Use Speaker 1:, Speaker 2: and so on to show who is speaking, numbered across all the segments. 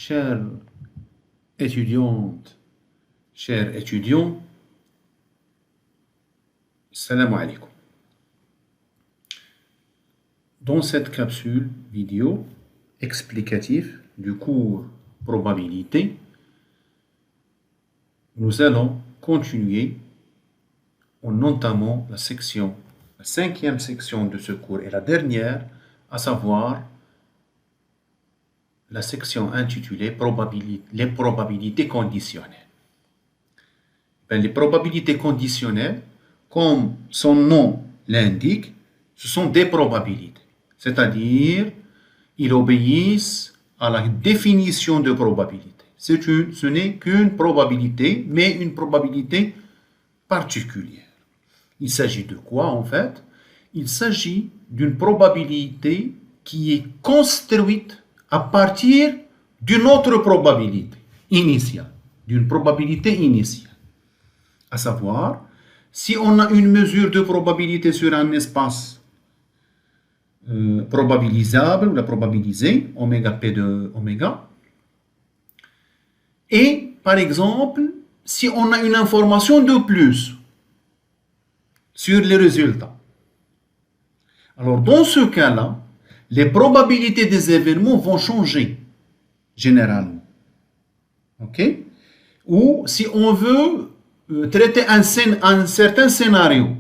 Speaker 1: Chères étudiantes, chers étudiants, salam alaikum. Dans cette capsule vidéo explicative du cours probabilité, nous allons continuer en entamant la cinquième section de ce cours et la dernière, à savoir la section intitulée les probabilités conditionnelles. Les probabilités conditionnelles, comme son nom l'indique, ce sont des probabilités. C'est-à-dire, ils obéissent à la définition de probabilité. Ce n'est qu'une probabilité, mais une probabilité particulière. Il s'agit de quoi en fait? Il s'agit d'une probabilité qui est construite à partir d'une autre probabilité initiale, d'une probabilité initiale. À savoir, si on a une mesure de probabilité sur un espace probabilisable, ou la probabilisée, oméga p de oméga, et par exemple, si on a une information de plus sur les résultats. Alors, dans ce cas-là, les probabilités des événements vont changer, généralement. OK? Ou si on veut traiter un certain scénario,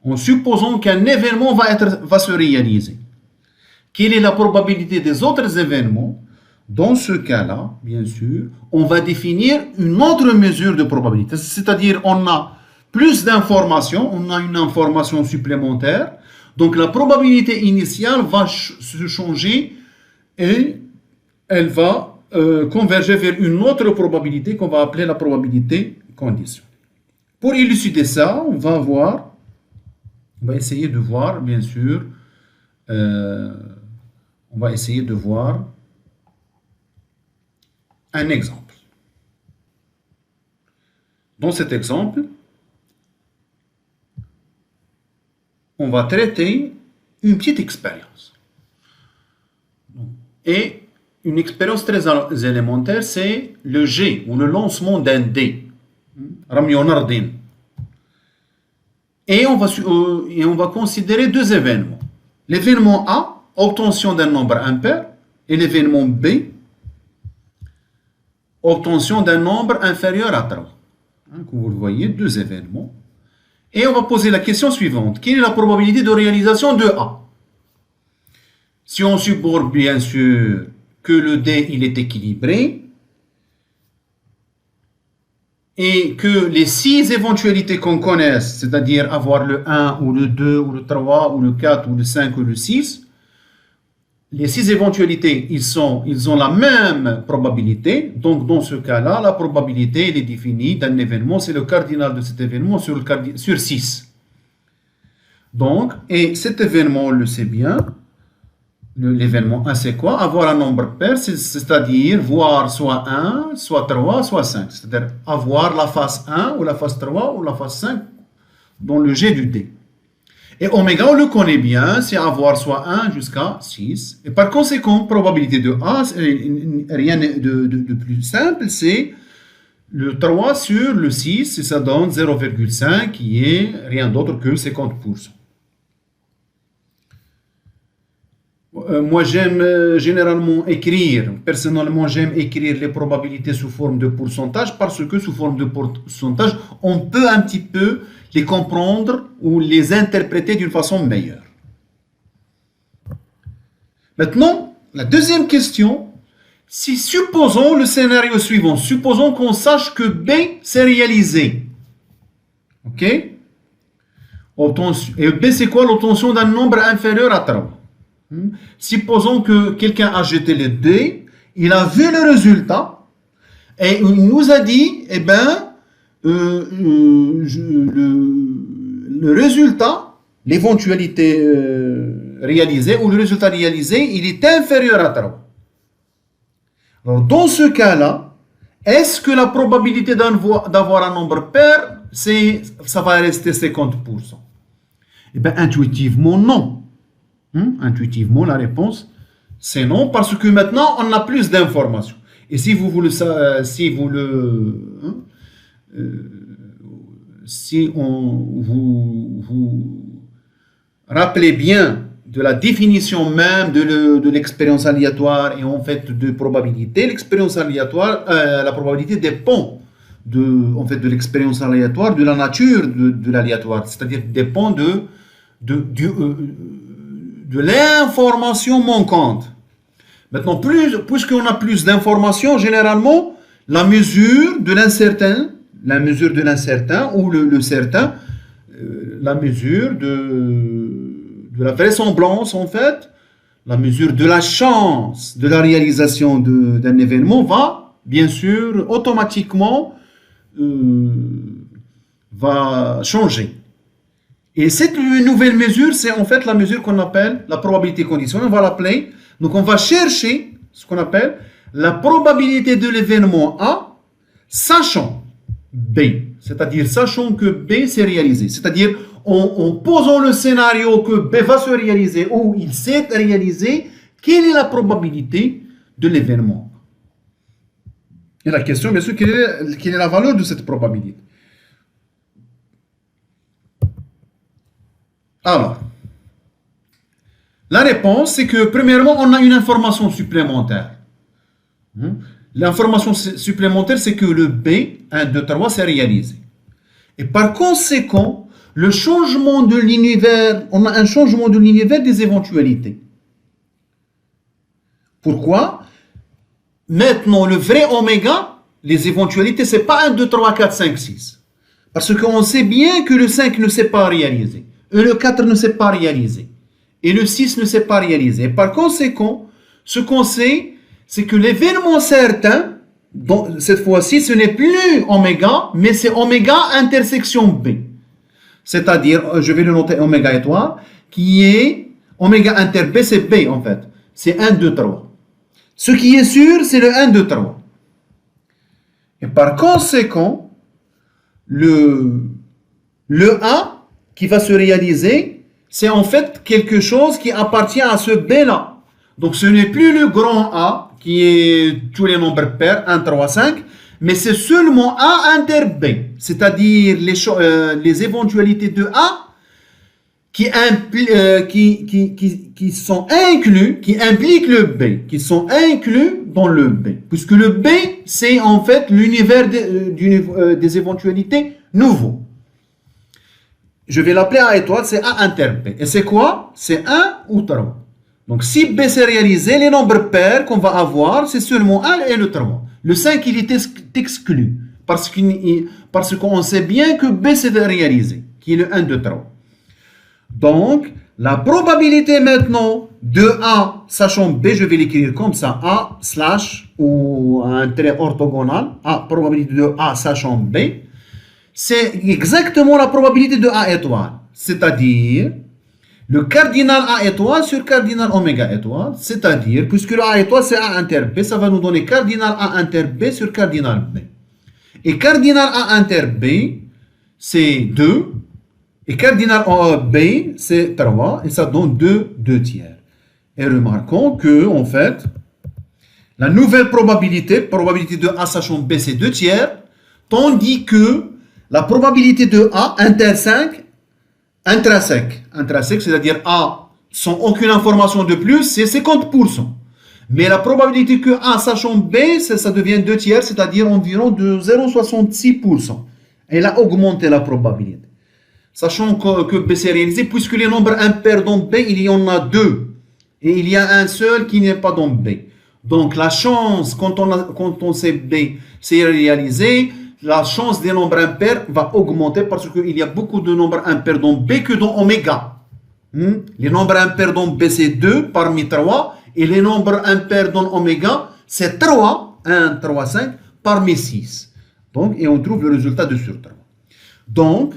Speaker 1: en supposant qu'un événement va se réaliser. Quelle est la probabilité des autres événements? Dans ce cas-là, bien sûr, on va définir une autre mesure de probabilité. C'est-à-dire, on a plus d'informations, on a une information supplémentaire. Donc, la probabilité initiale va se changer et elle va converger vers une autre probabilité qu'on va appeler la probabilité conditionnelle. Pour élucider ça, on va essayer de voir, bien sûr, on va essayer de voir un exemple. Dans cet exemple, on va traiter une petite expérience. Et une expérience très élémentaire, c'est le jet ou le lancement d'un dé. Ramyonardin. Et on va considérer deux événements. L'événement A, obtention d'un nombre impair, et l'événement B, obtention d'un nombre inférieur à 3. Comme vous le voyez, deux événements. Et on va poser la question suivante. Quelle est la probabilité de réalisation de A? Si on suppose bien sûr que le dé il est équilibré et que les 6 éventualités qu'on connaisse, c'est-à-dire avoir le 1 ou le 2 ou le 3 ou le 4 ou le 5 ou le 6, les 6 éventualités, ils ont la même probabilité. Donc, dans ce cas-là, la probabilité elle est définie d'un événement. C'est le cardinal de cet événement sur 6. Donc, et cet événement, on le sait bien. L'événement 1, c'est quoi? Avoir un nombre pair, c'est-à-dire voir soit 1, soit 3, soit 5. C'est-à-dire avoir la face 1 ou la face 3 ou la face 5 dans le jet du dé. Et oméga, on le connaît bien, c'est avoir soit 1 jusqu'à 6. Et par conséquent, probabilité de A, rien de plus simple, c'est le 3 sur le 6, et ça donne 0,5, qui est rien d'autre que 50%. Moi, j'aime généralement personnellement, j'aime écrire les probabilités sous forme de pourcentage parce que sous forme de pourcentage, on peut un petit peu les comprendre ou les interpréter d'une façon meilleure. Maintenant, la deuxième question, si supposons le scénario suivant, supposons qu'on sache que B s'est réalisé. OK? Et B, c'est quoi? L'obtention d'un nombre inférieur à 3. Supposons que quelqu'un a jeté les dés, il a vu le résultat et il nous a dit, eh bien, le résultat, l'éventualité réalisée ou le résultat réalisé, il est inférieur à 3. Alors, dans ce cas-là, est-ce que la probabilité d'avoir un nombre pair, ça va rester 50%? Eh bien, intuitivement, non. Intuitivement, la réponse, c'est non, parce que maintenant, on a plus d'informations. Et si vous voulez ça, si vous rappelez bien de la définition même de l'expérience aléatoire et en fait de probabilité, l'expérience aléatoire, la probabilité dépend de l'expérience aléatoire, de la nature de l'aléatoire, c'est-à-dire dépend de l'information manquante. Maintenant, puisqu'on a plus d'informations, généralement, la mesure de l'incertain ou le certain, la mesure de la vraisemblance, en fait, la mesure de la chance de la réalisation d'un événement va, bien sûr, automatiquement va changer. Et cette nouvelle mesure, c'est en fait la mesure qu'on appelle la probabilité conditionnelle. On va l'appeler. Donc, on va chercher ce qu'on appelle la probabilité de l'événement A, sachant B. C'est-à-dire, sachant que B s'est réalisé. C'est-à-dire, en posant le scénario que B va se réaliser ou il s'est réalisé, quelle est la probabilité de l'événement? Et la question, bien sûr, quelle est la valeur de cette probabilité? Alors, la réponse, c'est que premièrement, on a une information supplémentaire. L'information supplémentaire, c'est que le B, 1, 2, 3, s'est réalisé. Et par conséquent, le changement de l'univers, on a un changement de l'univers des éventualités. Pourquoi? Maintenant, le vrai oméga, les éventualités, c'est pas 1, 2, 3, 4, 5, 6. Parce qu'on sait bien que le 5 ne s'est pas réalisé. Et le 4 ne s'est pas réalisé. Et le 6 ne s'est pas réalisé. Et par conséquent, ce qu'on sait, c'est que l'événement certain, donc, cette fois-ci, ce n'est plus oméga, mais c'est oméga intersection B. C'est-à-dire, je vais le noter oméga étoile, qui est oméga inter B, c'est B en fait. C'est 1, 2, 3. Ce qui est sûr, c'est le 1, 2, 3. Et par conséquent, le A qui va se réaliser, c'est en fait quelque chose qui appartient à ce B-là. Donc, ce n'est plus le grand A, qui est tous les nombres pairs, 1, 3, 5, mais c'est seulement A inter B, c'est-à-dire les éventualités de A qui sont inclus, qui impliquent le B, qui sont inclus dans le B. Puisque le B, c'est en fait l'univers des éventualités nouveaux. Je vais l'appeler A étoile, c'est A inter B. Et c'est quoi? C'est 1 ou 3. Donc, si B s'est réalisé, les nombres pairs qu'on va avoir, c'est seulement 1 et le 3. Le 5, il est exclu. Parce qu'on sait bien que B s'est réalisé, qui est le 1, 2, 3. Donc, la probabilité maintenant de A, sachant B, je vais l'écrire comme ça, A slash, ou un trait orthogonal, A, probabilité de A sachant B, c'est exactement la probabilité de A étoile. C'est-à-dire, le cardinal A étoile sur cardinal oméga étoile, c'est-à-dire, puisque le A étoile c'est A inter B, ça va nous donner cardinal A inter B sur cardinal B. Et cardinal A inter B, c'est 2, et cardinal B, c'est 3, et ça donne 2 tiers. Et remarquons que, en fait, la nouvelle probabilité de A sachant B, c'est 2 tiers, tandis que la probabilité de A inter 5, intrinsèque, c'est-à-dire A sans aucune information de plus, c'est 50%. Mais la probabilité que A sachant B, ça devient 2 tiers, c'est-à-dire environ de 0,66%. Elle a augmenté la probabilité. Sachant que B s'est réalisé, puisque les nombres impairs dans B, il y en a 2. Et il y a un seul qui n'est pas dans B. Donc la chance, quand on sait B s'est réalisé, la chance des nombres impairs va augmenter parce qu'il y a beaucoup de nombres impairs dans B que dans oméga. Les nombres impairs dans B, c'est 2 parmi 3. Et les nombres impairs dans oméga, c'est 3, 1, 3, 5 parmi 6. Donc, et on trouve le résultat de sur 3. Donc,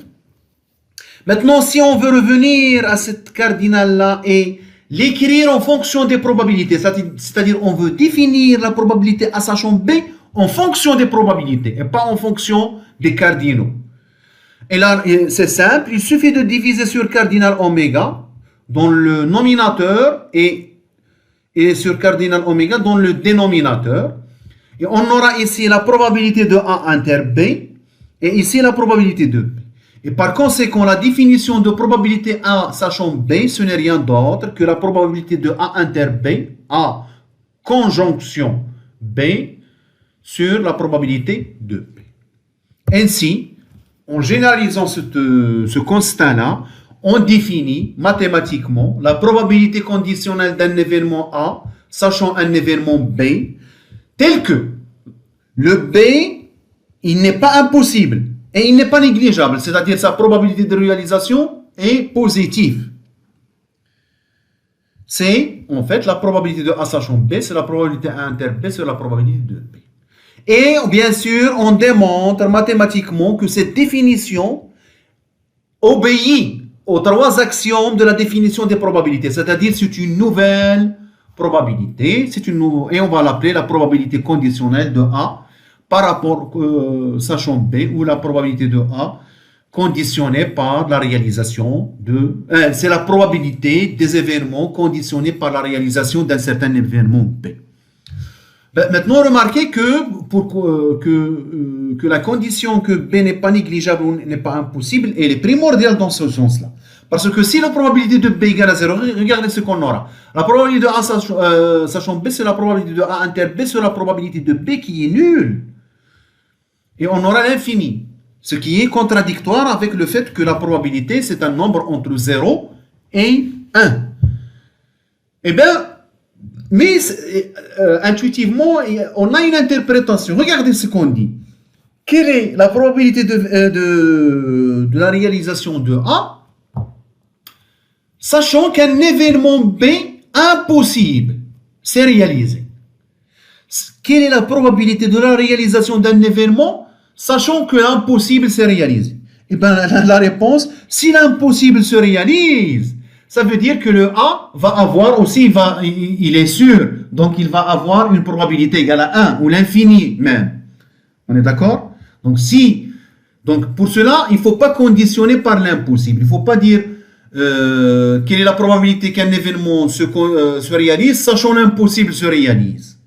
Speaker 1: maintenant, si on veut revenir à cette cardinale-là et l'écrire en fonction des probabilités, c'est-à-dire on veut définir la probabilité A sachant B en fonction des probabilités et pas en fonction des cardinaux. Et là, c'est simple, il suffit de diviser sur cardinal oméga dans le nominateur et sur cardinal oméga dans le dénominateur. Et on aura ici la probabilité de A inter B et ici la probabilité de B. Et par conséquent, la définition de probabilité A sachant B, ce n'est rien d'autre que la probabilité de A inter B, A conjonction B, sur la probabilité de B. Ainsi, en généralisant ce constat-là, on définit mathématiquement la probabilité conditionnelle d'un événement A, sachant un événement B, tel que le B, il n'est pas impossible et il n'est pas négligeable, c'est-à-dire sa probabilité de réalisation est positive. C'est en fait la probabilité de A sachant B, c'est la probabilité A inter B sur la probabilité de B. Et bien sûr, on démontre mathématiquement que cette définition obéit aux trois axiomes de la définition des probabilités, c'est-à-dire c'est une nouvelle probabilité, et on va l'appeler la probabilité conditionnelle de A par rapport sachant B, ou la probabilité de A conditionnée par la réalisation c'est la probabilité des événements conditionnés par la réalisation d'un certain événement B. Maintenant, remarquez que la condition que B n'est pas négligeable ou n'est pas impossible, elle est primordiale dans ce sens-là. Parce que si la probabilité de B égale à 0, regardez ce qu'on aura. La probabilité de A sachant B, c'est la probabilité de A inter B sur la probabilité de B qui est nulle. Et on aura l'infini. Ce qui est contradictoire avec le fait que la probabilité, c'est un nombre entre 0 et 1. Eh bien, mais intuitivement, on a une interprétation. Regardez ce qu'on dit. Quelle est la probabilité de la réalisation de A, sachant qu'un événement B impossible s'est réalisé? Quelle est la probabilité de la réalisation d'un événement, sachant que l'impossible s'est réalisé? Eh bien, la réponse, si l'impossible se réalise, ça veut dire que le A va avoir aussi, il est sûr, donc il va avoir une probabilité égale à 1, ou l'infini même. On est d'accord? Donc pour cela, il ne faut pas conditionner par l'impossible. Il ne faut pas dire quelle est la probabilité qu'un événement se réalise, sachant l'impossible se réalise.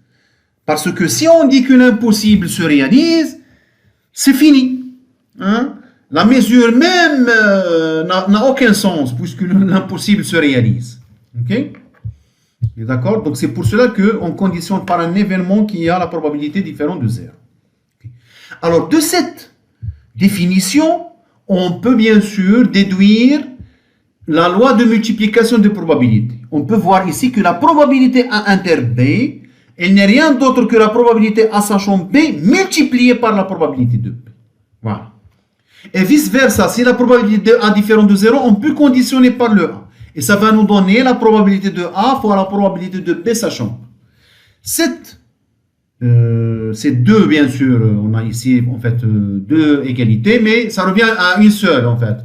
Speaker 1: Parce que si on dit que l'impossible se réalise, c'est fini. Hein? La mesure même n'a aucun sens puisque l'impossible se réalise. Ok? D'accord? Donc c'est pour cela qu'on conditionne par un événement qui a la probabilité différente de 0. Okay. Alors de cette définition, on peut bien sûr déduire la loi de multiplication de probabilités. On peut voir ici que la probabilité A inter B, elle n'est rien d'autre que la probabilité A sachant B multipliée par la probabilité de B. Voilà. Et vice-versa, si la probabilité de A est différente de 0, on peut conditionner par le A. Et ça va nous donner la probabilité de A fois la probabilité de B sachant. Ces deux, bien sûr, on a ici en fait deux égalités, mais ça revient à une seule en fait.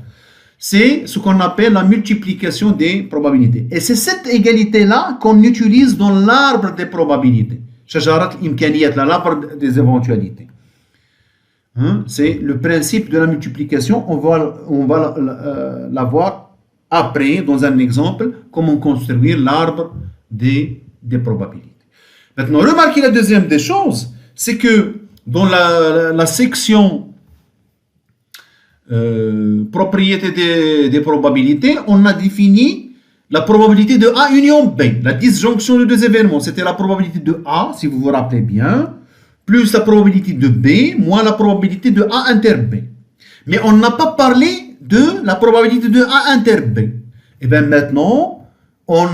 Speaker 1: C'est ce qu'on appelle la multiplication des probabilités. Et c'est cette égalité-là qu'on utilise dans l'arbre des probabilités. Shajarat imkaniyat, l'arbre des éventualités. Hein? C'est le principe de la multiplication. On va la voir après, dans un exemple, comment construire l'arbre des probabilités. Maintenant, remarquez la deuxième des choses, c'est que dans la section propriété des probabilités, on a défini la probabilité de A union B, la disjonction de deux événements. C'était la probabilité de A, si vous vous rappelez bien, plus la probabilité de B, moins la probabilité de A inter B. Mais on n'a pas parlé de la probabilité de A inter B. Et bien maintenant, on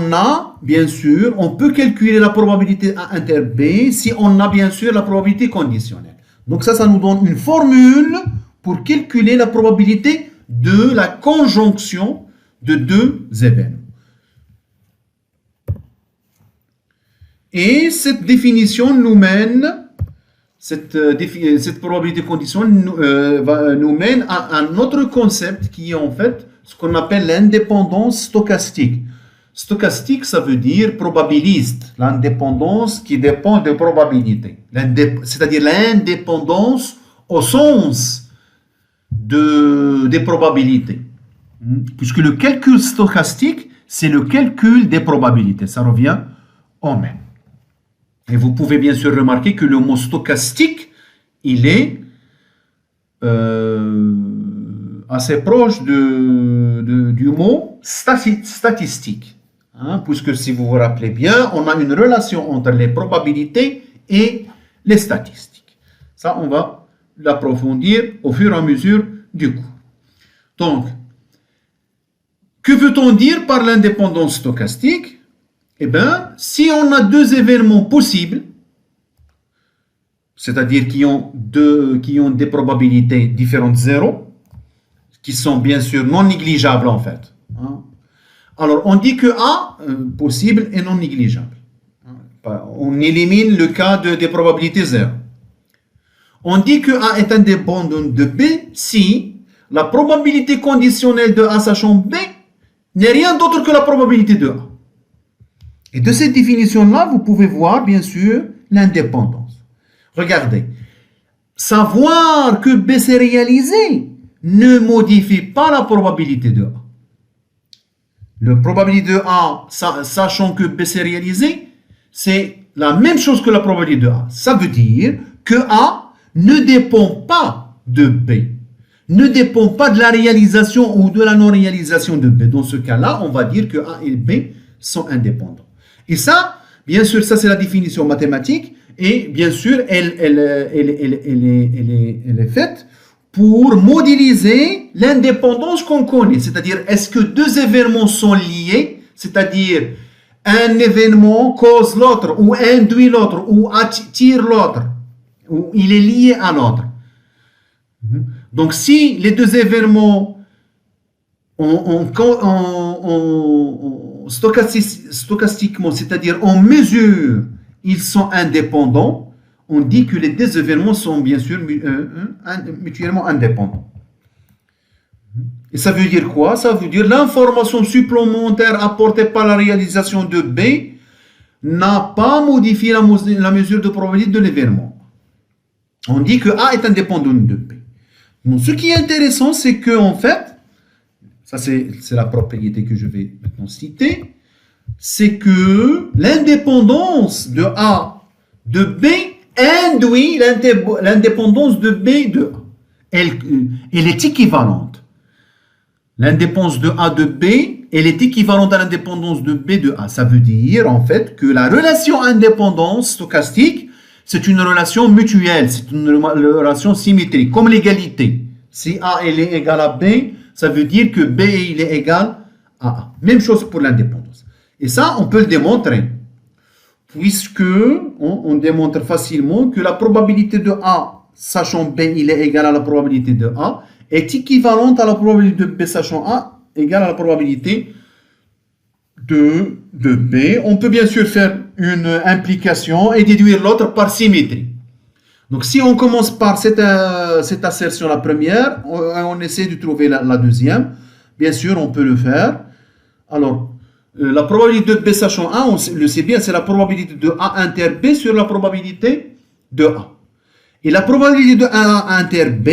Speaker 1: peut calculer la probabilité A inter B si on a bien sûr la probabilité conditionnelle. Donc ça nous donne une formule pour calculer la probabilité de la conjonction de deux événements. Et cette définition nous mène, cette probabilité conditionnelle nous mène à un autre concept qui est en fait ce qu'on appelle l'indépendance stochastique. Stochastique, ça veut dire probabiliste, l'indépendance qui dépend des probabilités, c'est-à-dire l'indépendance au sens des probabilités. Puisque le calcul stochastique, c'est le calcul des probabilités. Ça revient au même. Et vous pouvez bien sûr remarquer que le mot stochastique, il est assez proche du mot statistique. Hein, puisque si vous vous rappelez bien, on a une relation entre les probabilités et les statistiques. Ça, on va l'approfondir au fur et à mesure du cours. Donc, que veut-on dire par l'indépendance stochastique? Eh bien, si on a deux événements possibles, c'est-à-dire qui ont des probabilités différentes de zéro, qui sont bien sûr non négligeables en fait. Hein. Alors, on dit que A, possible et non négligeable. On élimine le cas des probabilités zéro. On dit que A est indépendant de B si la probabilité conditionnelle de A sachant B n'est rien d'autre que la probabilité de A. Et de cette définition-là, vous pouvez voir, bien sûr, l'indépendance. Regardez. Savoir que B s'est réalisé ne modifie pas la probabilité de A. La probabilité de A, sachant que B s'est réalisé, c'est la même chose que la probabilité de A. Ça veut dire que A ne dépend pas de B, ne dépend pas de la réalisation ou de la non-réalisation de B. Dans ce cas-là, on va dire que A et B sont indépendants. Et ça, bien sûr, ça c'est la définition mathématique et bien sûr, elle est faite pour modéliser l'indépendance qu'on connaît. C'est-à-dire, est-ce que deux événements sont liés, c'est-à-dire un événement cause l'autre ou induit l'autre ou attire l'autre, ou il est lié à l'autre. Donc, si les deux événements stochastiquement, c'est-à-dire en mesure, ils sont indépendants, on dit que les deux événements sont bien sûr mutuellement indépendants. Et ça veut dire quoi? Ça veut dire l'information supplémentaire apportée par la réalisation de B n'a pas modifié la mesure de probabilité de l'événement. On dit que A est indépendant de B. Donc, ce qui est intéressant, c'est que en fait, ça c'est la propriété que je vais maintenant citer, c'est que l'indépendance de A de B induit l'indépendance de B de A. Elle est équivalente. L'indépendance de A de B, elle est équivalente à l'indépendance de B de A. Ça veut dire en fait que la relation indépendance stochastique, c'est une relation mutuelle, c'est une relation symétrique, comme l'égalité. Si A elle est égale à B, ça veut dire que B il est égal à A. Même chose pour l'indépendance. Et ça, on peut le démontrer, puisque on démontre facilement que la probabilité de A, sachant B il est égal à la probabilité de A, est équivalente à la probabilité de B, sachant A, égale à la probabilité de B. On peut bien sûr faire une implication et déduire l'autre par symétrie. Donc, si on commence par cette assertion, la première, on essaie de trouver la deuxième. Bien sûr, on peut le faire. Alors, la probabilité de B sachant A, on le sait bien, c'est la probabilité de A inter B sur la probabilité de A. Et la probabilité de A inter B,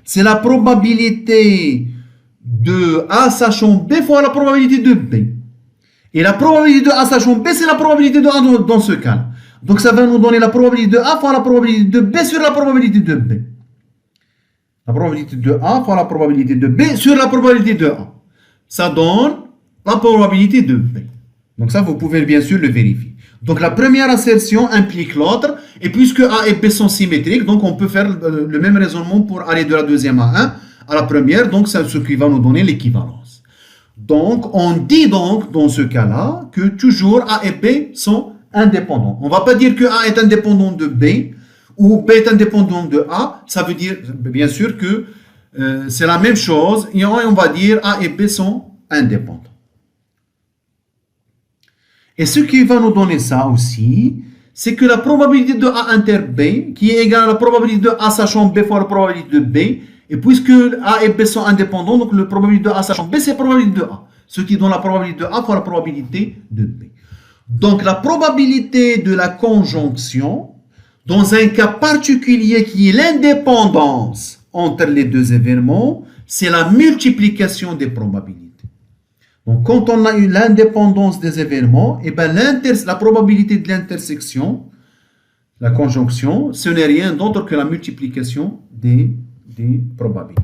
Speaker 1: c'est la probabilité de A sachant B fois la probabilité de B. Et la probabilité de A sachant B, c'est la probabilité de A dans ce cas-là. Donc, ça va nous donner la probabilité de A fois la probabilité de B sur la probabilité de B. La probabilité de A fois la probabilité de B sur la probabilité de A. Ça donne la probabilité de B. Donc, ça, vous pouvez bien sûr le vérifier. Donc, la première assertion implique l'autre. Et puisque A et B sont symétriques, donc on peut faire le même raisonnement pour aller de la deuxième à 1 à la première. Donc, c'est ce qui va nous donner l'équivalence. Donc, on dit donc, dans ce cas-là, que toujours A et B sont indépendants. On ne va pas dire que A est indépendant de B ou B est indépendant de A. Ça veut dire, bien sûr, que c'est la même chose. Et on va dire A et B sont indépendants. Et ce qui va nous donner ça aussi, c'est que la probabilité de A inter B, qui est égale à la probabilité de A sachant B fois la probabilité de B, et puisque A et B sont indépendants, donc la probabilité de A sachant B, c'est la probabilité de A. Ce qui donne la probabilité de A fois la probabilité de B. Donc la probabilité de la conjonction, dans un cas particulier qui est l'indépendance entre les deux événements, c'est la multiplication des probabilités. Donc quand on a eu l'indépendance des événements, et ben la probabilité de l'intersection La conjonction, ce n'est rien d'autre que la multiplication des probabilités.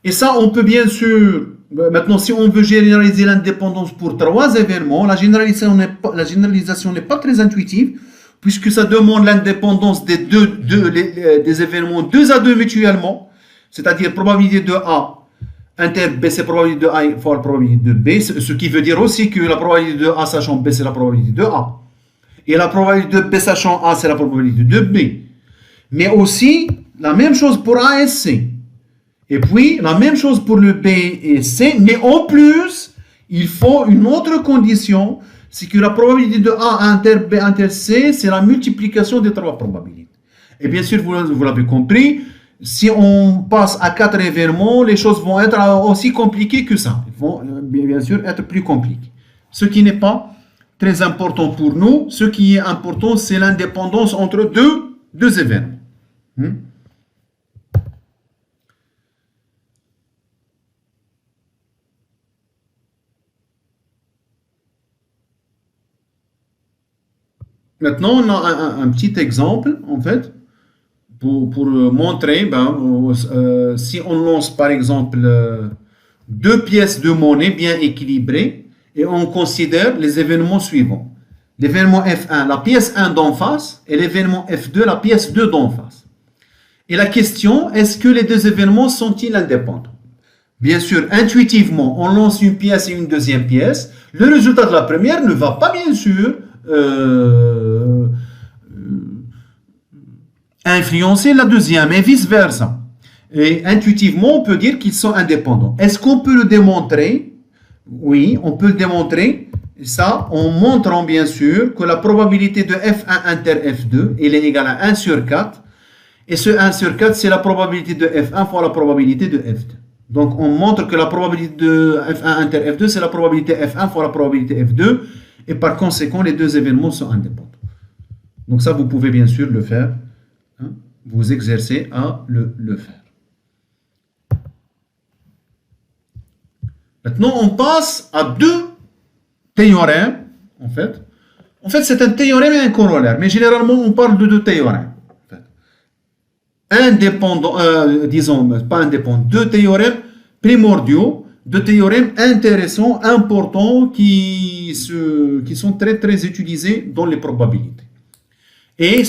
Speaker 1: Et ça, on peut bien sûr, maintenant, si on veut généraliser l'indépendance pour 3 événements, la généralisation n'est pas très intuitive, puisque ça demande l'indépendance des événements 2 à 2 mutuellement, c'est-à-dire probabilité de A inter B, c'est probabilité de A fois la probabilité de B, ce qui veut dire aussi que la probabilité de A sachant B, c'est la probabilité de A. Et la probabilité de B sachant A, c'est la probabilité de B. Mais aussi, la même chose pour A et C. Et puis, la même chose pour le B et C. Mais en plus, il faut une autre condition, c'est que la probabilité de A inter B inter C, c'est la multiplication des 3 probabilités. Et bien sûr, vous l'avez compris, si on passe à 4 événements, les choses vont être aussi compliquées que ça. Ils vont bien sûr être plus compliquées. Ce qui n'est pas très important pour nous. Ce qui est important, c'est l'indépendance entre deux événements. Maintenant, on a un petit exemple, en fait, pour montrer, si on lance par exemple 2 pièces de monnaie bien équilibrées et on considère les événements suivants. L'événement F1, la pièce 1 d'en face, et l'événement F2, la pièce 2 d'en face. Et la question, est-ce que les 2 événements sont-ils indépendants? Bien sûr, intuitivement, on lance une pièce et une deuxième pièce. Le résultat de la première ne va pas bien sûr influencer la deuxième et vice-versa. Et intuitivement, on peut dire qu'ils sont indépendants. Est-ce qu'on peut le démontrer? Oui, on peut le démontrer. Ça, en montrant bien sûr que la probabilité de F1 inter F2, elle est égale à 1 sur 4. Et ce 1 sur 4, c'est la probabilité de F1 fois la probabilité de F2. Donc, on montre que la probabilité de F1 inter F2, c'est la probabilité F1 fois la probabilité F2. Et par conséquent, les 2 événements sont indépendants. Donc ça, vous pouvez bien sûr le faire. Vous exercez à le faire. Maintenant, on passe à 2 théorèmes, en fait. En fait, c'est un théorème et un corollaire. Mais généralement, on parle de 2 théorèmes. En fait. Indépendants, disons, pas indépendants, 2 théorèmes primordiaux, 2 théorèmes intéressants, importants, qui sont très, très utilisés dans les probabilités. Et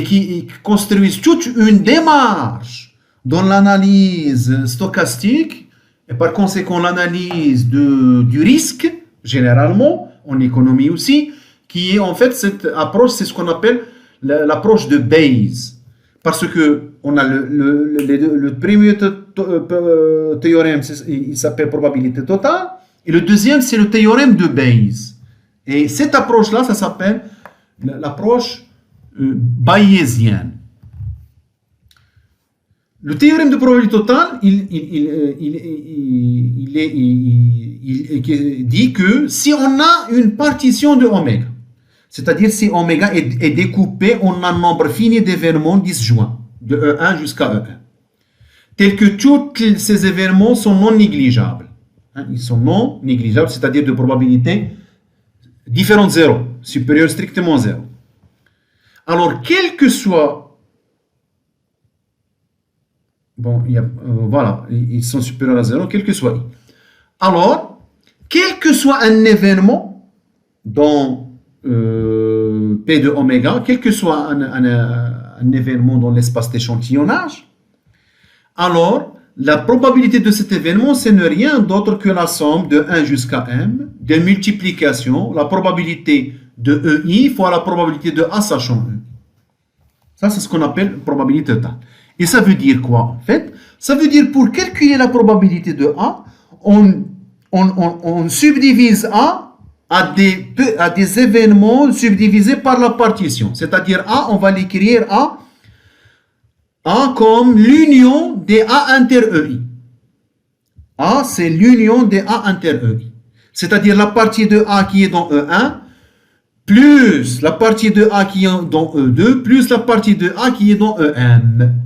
Speaker 1: qui construisent toute une démarche dans l'analyse stochastique, et par conséquent l'analyse du risque, généralement, en économie aussi, qui est en fait cette approche, c'est ce qu'on appelle l'approche de Bayes. Parce que on a le premier théorème, il s'appelle probabilité totale, et le deuxième, c'est le théorème de Bayes. Et cette approche-là, ça s'appelle l'approche bayésienne. Le théorème de probabilité totale, il dit que si on a une partition de oméga, c'est-à-dire si oméga est découpé en un nombre fini d'événements disjoints, de E1 jusqu'à E1, tels que tous ces événements sont non négligeables. Ils sont non négligeables, c'est-à-dire de probabilité différente de 0, supérieure strictement à 0. Alors, quel que soit, voilà, ils sont supérieurs à 0, quel que soit i. Alors, quel que soit un événement dans P de oméga, quel que soit un événement dans l'espace d'échantillonnage, alors, la probabilité de cet événement, ce n'est rien d'autre que la somme de 1 jusqu'à m, de multiplication, la probabilité de EI fois la probabilité de A sachant E. Ça, c'est ce qu'on appelle probabilité totale. Et ça veut dire quoi, en fait? Ça veut dire pour calculer la probabilité de A, on subdivise A à des événements subdivisés par la partition. C'est-à-dire A, on va l'écrire A comme l'union des A inter EI. A, c'est l'union des A inter EI. C'est-à-dire la partie de A qui est dans E1, plus la partie de A qui est dans E2, plus la partie de A qui est dans EM.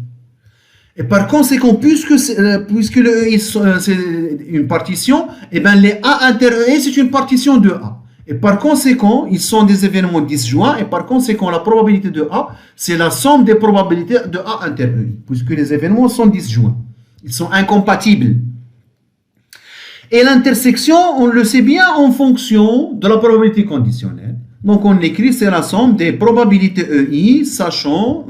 Speaker 1: Et par conséquent, puisque le EI c'est une partition, et bien les A inter EI c'est une partition de A. Et par conséquent, ils sont des événements disjoints, et par conséquent, la probabilité de A, c'est la somme des probabilités de A inter EI, puisque les événements sont disjoints. Ils sont incompatibles. Et l'intersection, on le sait bien en fonction de la probabilité conditionnelle. Donc on écrit, c'est la somme des probabilités EI, sachant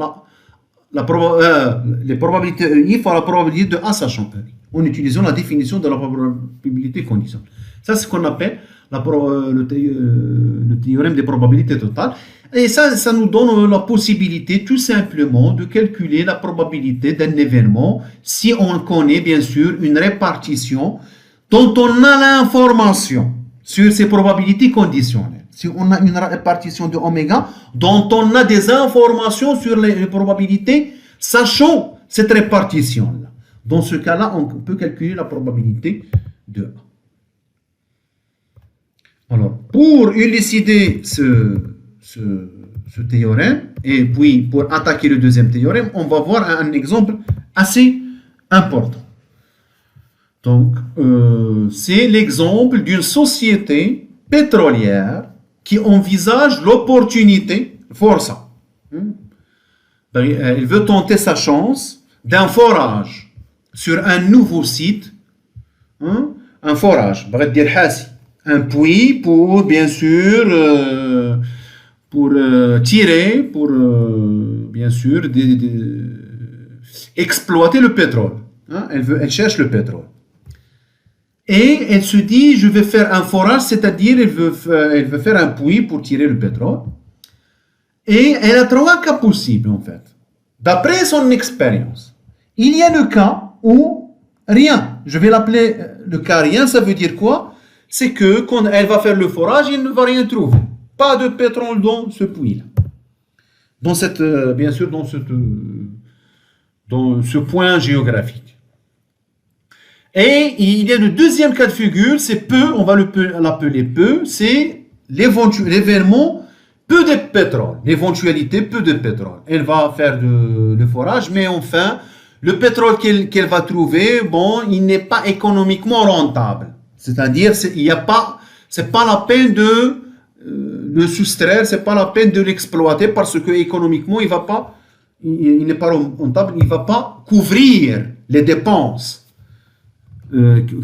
Speaker 1: les probabilités EI fois la probabilité de A sachant EI, en utilisant la définition de la probabilité conditionnelle. Ça, c'est ce qu'on appelle le théorème des probabilités totales. Et ça nous donne la possibilité tout simplement de calculer la probabilité d'un événement si on connaît bien sûr une répartition dont on a l'information sur ces probabilités conditionnelles. Si on a une répartition de oméga dont on a des informations sur les probabilités, sachant cette répartition-là. Dans ce cas-là, on peut calculer la probabilité de A. Alors, pour élucider ce théorème, et puis pour attaquer le deuxième théorème, on va voir un exemple assez important. Donc, c'est l'exemple d'une société pétrolière qui envisage l'opportunité, força. Il veut tenter sa chance d'un forage sur un nouveau site, un forage, un puits pour, bien sûr, tirer, pour, bien sûr, exploiter le pétrole. Elle cherche le pétrole. Et elle se dit, je vais faire un forage, c'est-à-dire elle veut faire un puits pour tirer le pétrole. Et elle a trois cas possibles, en fait. D'après son expérience, il y a le cas où rien. Je vais l'appeler le cas rien, ça veut dire quoi? C'est que quand elle va faire le forage, elle ne va rien trouver. Pas de pétrole dans ce puits-là. Dans cette, bien sûr, dans ce point géographique. Et il y a le deuxième cas de figure, c'est peu, on va l'appeler peu, c'est l'événement peu de pétrole, l'éventualité peu de pétrole. Elle va faire le forage, mais enfin, le pétrole qu'elle va trouver, bon, il n'est pas économiquement rentable. C'est-à-dire, c'est pas la peine de le soustraire, c'est pas la peine de l'exploiter parce que économiquement, il n'est pas rentable, il va pas couvrir les dépenses.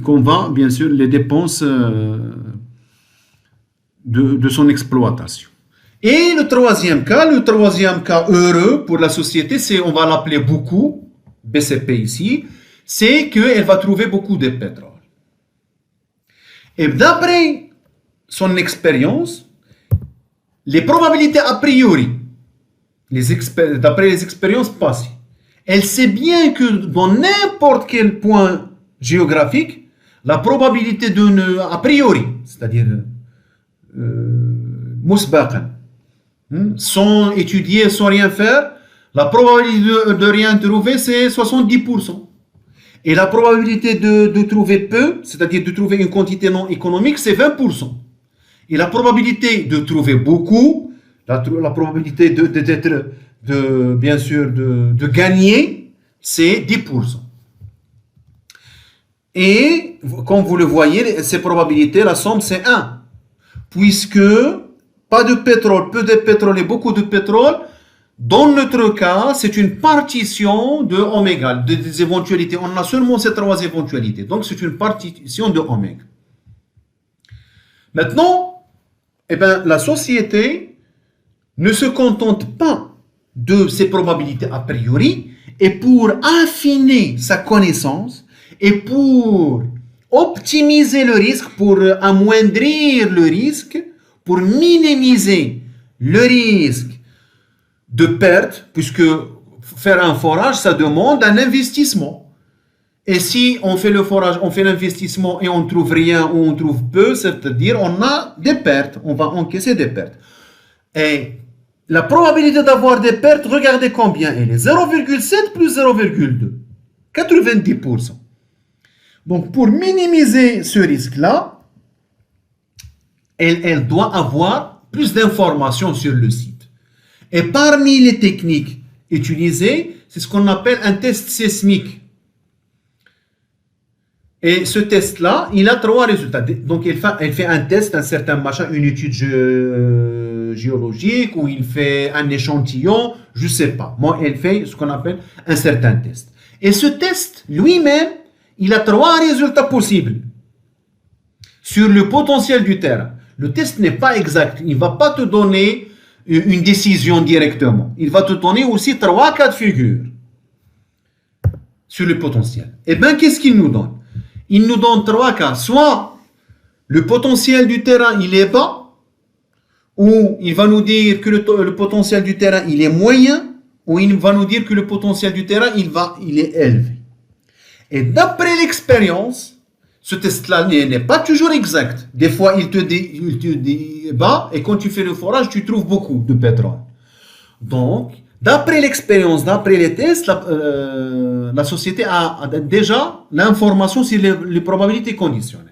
Speaker 1: Qu'on va, bien sûr, les dépenses de son exploitation. Et le troisième cas heureux pour la société, on va l'appeler beaucoup, BCP ici, c'est qu'elle va trouver beaucoup de pétrole. Et d'après son expérience, les probabilités a priori, d'après les expériences passées, elle sait bien que dans n'importe quel point géographique, la probabilité a priori, c'est-à-dire musbaqan, sans étudier, sans rien faire, la probabilité de rien trouver, c'est 70%. Et la probabilité de trouver peu, c'est-à-dire de trouver une quantité non économique, c'est 20%. Et la probabilité de trouver beaucoup, la probabilité bien sûr, de gagner, c'est 10%. Et, comme vous le voyez, ces probabilités, la somme, c'est 1. Puisque, pas de pétrole, peu de pétrole et beaucoup de pétrole, dans notre cas, c'est une partition de oméga, des éventualités. On a seulement ces trois éventualités. Donc, c'est une partition de oméga. Maintenant, la société ne se contente pas de ces probabilités a priori, et pour affiner sa connaissance, et pour optimiser le risque, pour amoindrir le risque, pour minimiser le risque de perte, puisque faire un forage, ça demande un investissement. Et si on fait le forage, on fait l'investissement et on ne trouve rien ou on trouve peu, c'est-à-dire on a des pertes, on va encaisser des pertes. Et la probabilité d'avoir des pertes, regardez combien elle est. 0,7 plus 0,2. 90%. Donc, pour minimiser ce risque-là, elle doit avoir plus d'informations sur le site. Et parmi les techniques utilisées, c'est ce qu'on appelle un test sismique. Et ce test-là, il a 3 résultats. Donc, elle fait un test, un certain machin, une étude géologique, ou il fait un échantillon, je ne sais pas. Moi, elle fait ce qu'on appelle un certain test. Et ce test, lui-même, il a 3 résultats possibles sur le potentiel du terrain. Le test n'est pas exact. Il ne va pas te donner une décision directement. Il va te donner aussi 3 cas de figure sur le potentiel. Et bien, qu'est-ce qu'il nous donne? Il nous donne 3 cas. Soit le potentiel du terrain, il est bas, ou il va nous dire que le potentiel du terrain, il est moyen, ou il va nous dire que le potentiel du terrain, il est élevé. Et d'après l'expérience, ce test-là n'est pas toujours exact. Des fois, il te dit bas, et quand tu fais le forage, tu trouves beaucoup de pétrole. Donc, d'après l'expérience, d'après les tests, la société a déjà l'information sur les probabilités conditionnelles.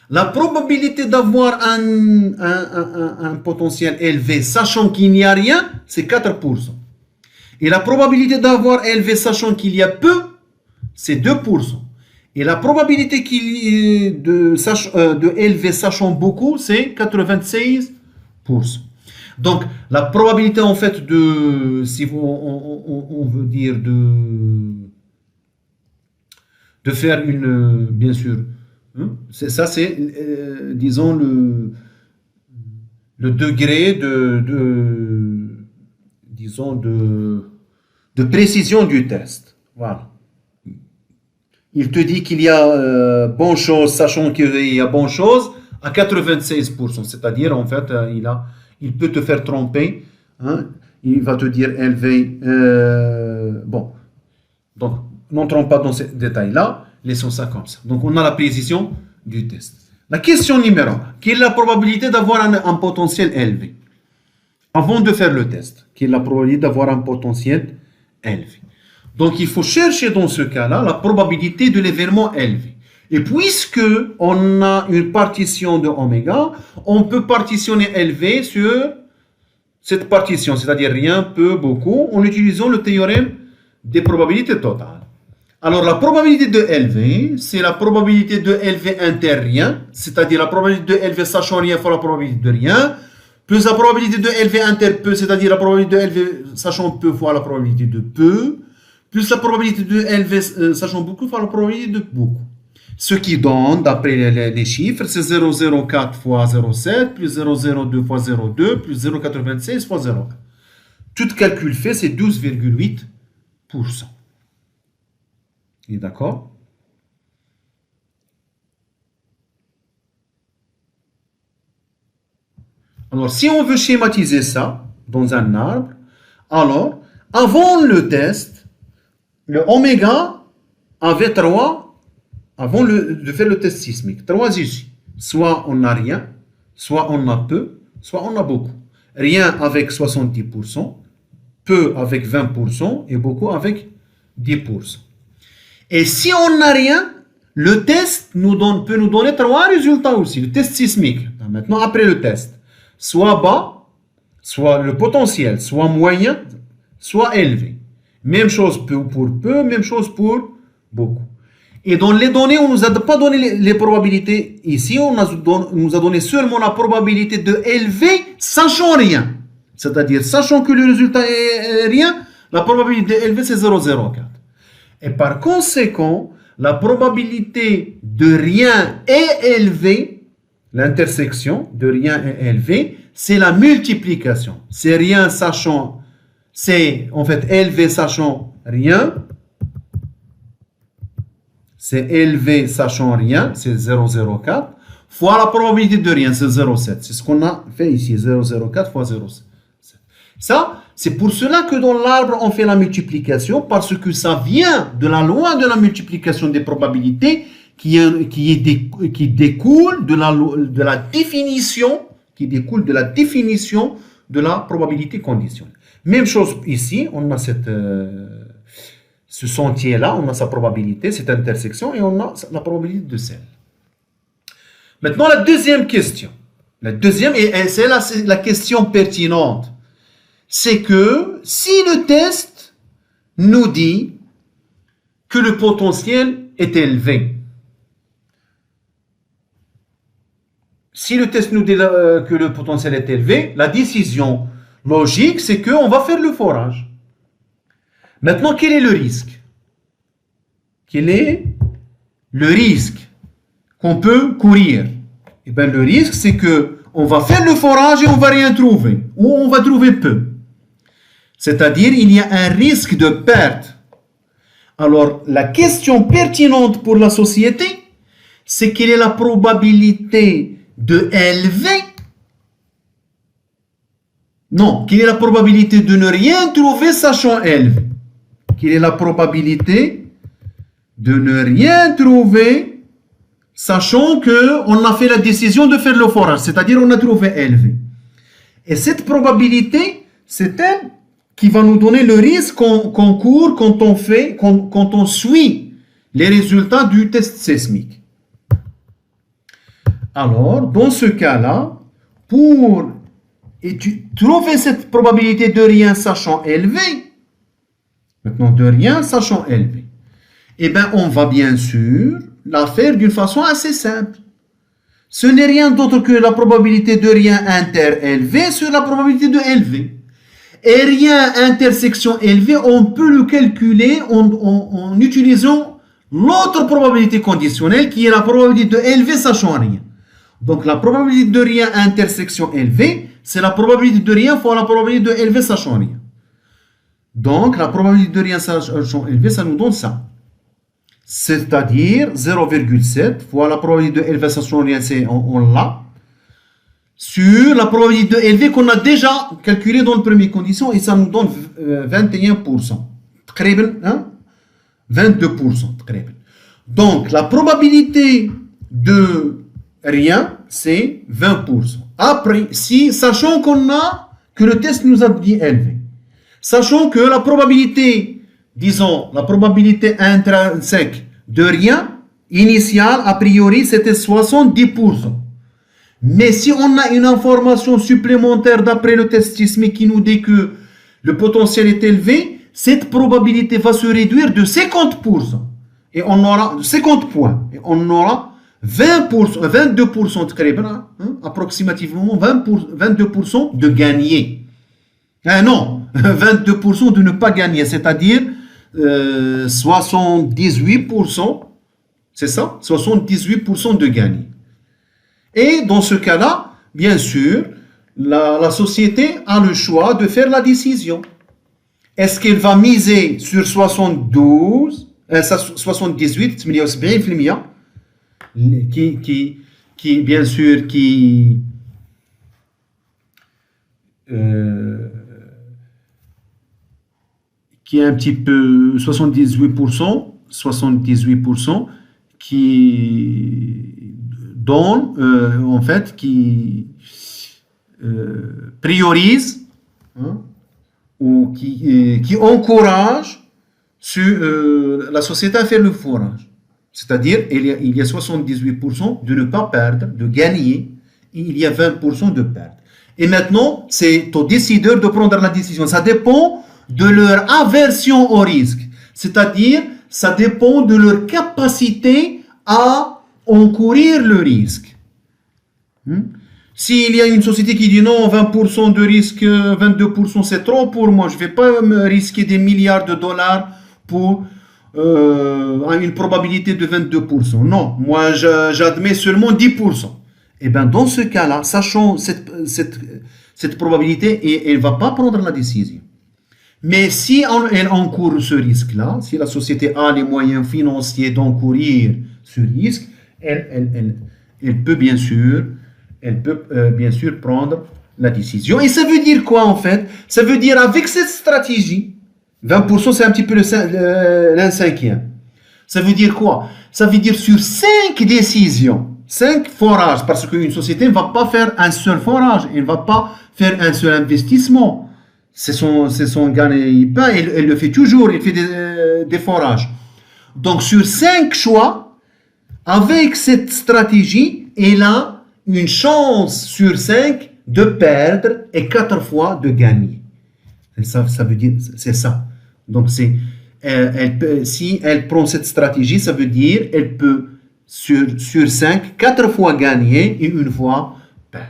Speaker 1: La probabilité d'avoir un potentiel élevé, sachant qu'il n'y a rien, c'est 4%. Et la probabilité d'avoir élevé, sachant qu'il y a peu, c'est 2%. Et la probabilité de élevé, sachant beaucoup, c'est 96%. Donc, la probabilité, en fait, si on veut dire de faire bien sûr, ça c'est, disons, le degré disons, de précision du test. Voilà. Il te dit qu'il y a bonne chose, sachant qu'il y a bonne chose, à 96%. C'est-à-dire, en fait, il peut te faire tromper. Hein, il va te dire élevé. Bon. Donc, n'entrons pas dans ces détails-là. Laissons ça comme ça. Donc, on a la précision du test. La question numéro 1. Quelle est la probabilité d'avoir un potentiel élevé? Avant de faire le test, quelle est la probabilité d'avoir un potentiel élevé? Donc, il faut chercher dans ce cas-là la probabilité de l'événement élevé. Et puisque on a une partition de oméga, on peut partitionner élevé sur cette partition, c'est-à-dire rien, peu, beaucoup, en utilisant le théorème des probabilités totales. Alors, la probabilité de élevé, c'est la probabilité de élevé inter rien, c'est-à-dire la probabilité de élevé sachant rien fois la probabilité de rien, plus la probabilité de élevé inter peu, c'est-à-dire la probabilité de élevé sachant peu fois la probabilité de peu, plus la probabilité de élevé sachant beaucoup fois la probabilité de beaucoup. Ce qui donne, d'après les chiffres, c'est 0,04 fois 0,7, plus 0,02 fois 0,2, plus 0,96 fois 0,4. Tout calcul fait, c'est 12,8%. Et d'accord? Alors, si on veut schématiser ça dans un arbre, alors, avant le test, le oméga avait 3, avant de faire le test sismique, 3 issues. Soit on n'a rien, soit on a peu, soit on a beaucoup. Rien avec 70%, peu avec 20% et beaucoup avec 10%. Et si on n'a rien, le test peut nous donner 3 résultats aussi. Le test sismique, maintenant après le test, soit bas, soit le potentiel, soit moyen, soit élevé. Même chose pour peu, même chose pour beaucoup. Et dans les données, on ne nous a pas donné les probabilités. Ici, on nous a donné seulement la probabilité de élevé, sachant rien. C'est-à-dire, sachant que le résultat est rien, la probabilité de élevé, c'est 0,04. Et par conséquent, la probabilité de rien et élevé, l'intersection de rien et élevé, c'est la multiplication. C'est rien sachant, c'est en fait élevé sachant rien. C'est élevé sachant rien, c'est 0,04, fois la probabilité de rien, c'est 0,7. C'est ce qu'on a fait ici, 0,04 fois 0,7. Ça, c'est pour cela que dans l'arbre, on fait la multiplication, parce que ça vient de la loi de la multiplication des probabilités qui découle de la définition, de la probabilité conditionnelle. Même chose ici, on a ce sentier-là, on a sa probabilité, cette intersection, et on a la probabilité de celle. Maintenant, la deuxième question. La deuxième, et c'est la question pertinente. C'est que si le test nous dit que le potentiel est élevé, si le test nous dit que le potentiel est élevé, la décision logique, c'est qu'on va faire le forage. Maintenant, quel est le risque? Quel est le risque qu'on peut courir? Eh bien, le risque, c'est qu'on va faire le forage et on ne va rien trouver, ou on va trouver peu. C'est-à-dire, il y a un risque de perte. Alors, la question pertinente pour la société, c'est quelle est la probabilité de élever? Non, quelle est la probabilité de ne rien trouver sachant élever? Quelle est la probabilité de ne rien trouver sachant qu'on a fait la décision de faire le forage, c'est-à-dire on a trouvé élevé. Et cette probabilité, c'est elle qui va nous donner le risque qu'on court quand on suit les résultats du test sismique. Alors, dans ce cas-là, pour trouver cette probabilité de rien sachant élevé, maintenant de rien sachant élevé, eh bien, on va bien sûr la faire d'une façon assez simple. Ce n'est rien d'autre que la probabilité de rien inter-élevé sur la probabilité de élevé. Et rien intersection élevée, on peut le calculer en utilisant l'autre probabilité conditionnelle qui est la probabilité de élevé sachant rien. Donc la probabilité de rien intersection élevée, c'est la probabilité de rien fois la probabilité de élevé sachant rien. Donc la probabilité de rien sachant élevé, ça nous donne ça. C'est-à-dire 0,7 fois la probabilité de élevé sachant rien, on l'a, sur la probabilité de élevé qu'on a déjà calculée dans la première condition, et ça nous donne 21%. Hein? 22%. Donc la probabilité de rien, c'est 20%. Après, sachant que le test nous a dit élevé, sachant que la probabilité, disons, la probabilité intrinsèque de rien, initiale, a priori, c'était 70%. Mais si on a une information supplémentaire d'après le test sismique qui nous dit que le potentiel est élevé, cette probabilité va se réduire de 50%. Et on aura 50 points. Et on aura 22%, approximativement 22% de gagner. Non, 22% de ne pas gagner, c'est-à-dire 78%, c'est ça, 78% de gagner. Et dans ce cas-là, bien sûr, la société a le choix de faire la décision. Est-ce qu'elle va miser sur 78, qui bien sûr, qui est un petit peu 78%, qui donne, en fait, qui priorise, ou qui encourage la société à faire le forage. C'est-à-dire, il y a 78% de ne pas perdre, de gagner, et il y a 20% de perdre. Et maintenant, c'est aux décideurs de prendre la décision. Ça dépend de leur aversion au risque. C'est-à-dire, ça dépend de leur capacité à encourir le risque. S'il y a une société qui dit non, 20% de risque, 22% c'est trop pour moi, je ne vais pas me risquer des milliards de dollars pour une probabilité de 22%. Non, moi j'admets seulement 10%. Et bien dans ce cas-là, sachant cette probabilité, elle ne va pas prendre la décision. Mais si elle encourt ce risque-là, si la société a les moyens financiers d'encourir ce risque, elle peut bien sûr prendre la décision. Et ça veut dire quoi en fait? Ça veut dire avec cette stratégie, 20% c'est un petit peu l'un cinquième. Ça veut dire quoi? Ça veut dire sur 5 décisions, 5 forages, parce qu'une société ne va pas faire un seul forage, elle ne va pas faire un seul investissement. C'est son gagne-pain, elle le fait toujours, elle fait des forages. Donc sur 5 choix, avec cette stratégie, elle a une chance sur 5 de perdre et 4 fois de gagner. Ça veut dire, c'est ça. Donc si elle prend cette stratégie, ça veut dire elle peut sur 5, 4 fois gagner et une fois perdre.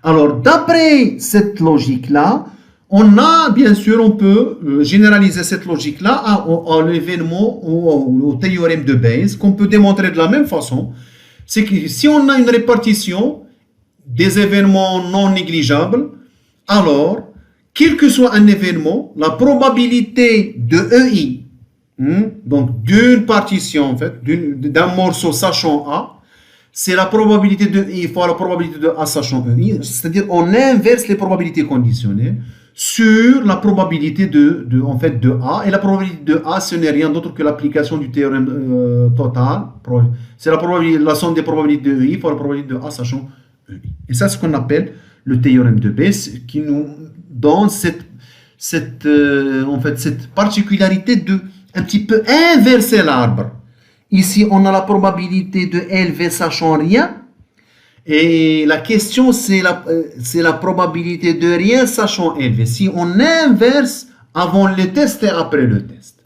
Speaker 1: Alors, d'après cette logique-là, on a, bien sûr, on peut généraliser cette logique-là à l'événement, au théorème de Bayes, qu'on peut démontrer de la même façon. C'est que si on a une répartition des événements non négligeables, alors, quel que soit un événement, la probabilité de EI, donc d'une partition, en fait, d'un morceau sachant A, c'est la probabilité de I fois la probabilité de A sachant EI, c'est-à-dire on inverse les probabilités conditionnées sur la probabilité de A, et la probabilité de A, ce n'est rien d'autre que l'application du théorème total, c'est la somme des probabilités de EI fois la probabilité de A sachant EI. Et ça, c'est ce qu'on appelle le théorème de Bayes, qui nous donne cette particularité de un petit peu inverser l'arbre. Ici, on a la probabilité de LV sachant rien, et la question, c'est la probabilité de rien sachant LV. Si on inverse avant le test et après le test.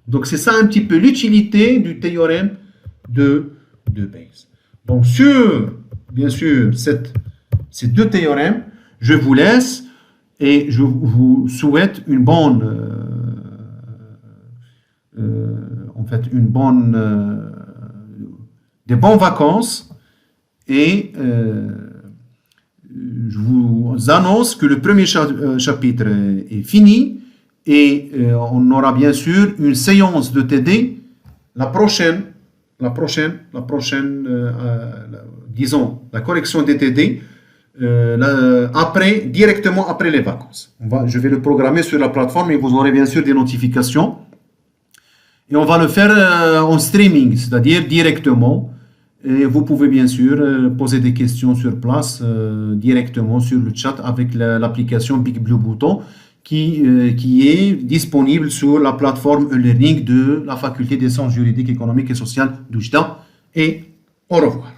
Speaker 1: Donc, c'est ça un petit peu l'utilité du théorème de Bayes. Donc, bien sûr, ces deux théorèmes, je vous laisse et je vous souhaite des bonnes vacances, et je vous annonce que le premier chapitre est fini, et on aura bien sûr une séance de TD disons la correction des TD directement après les vacances. Je vais le programmer sur la plateforme et vous aurez bien sûr des notifications. Et on va le faire en streaming, c'est-à-dire directement. Et vous pouvez bien sûr poser des questions sur place directement sur le chat avec l'application Big Blue Button qui est disponible sur la plateforme e-learning de la Faculté des sciences juridiques, économiques et sociales d'Oujda. Et au revoir.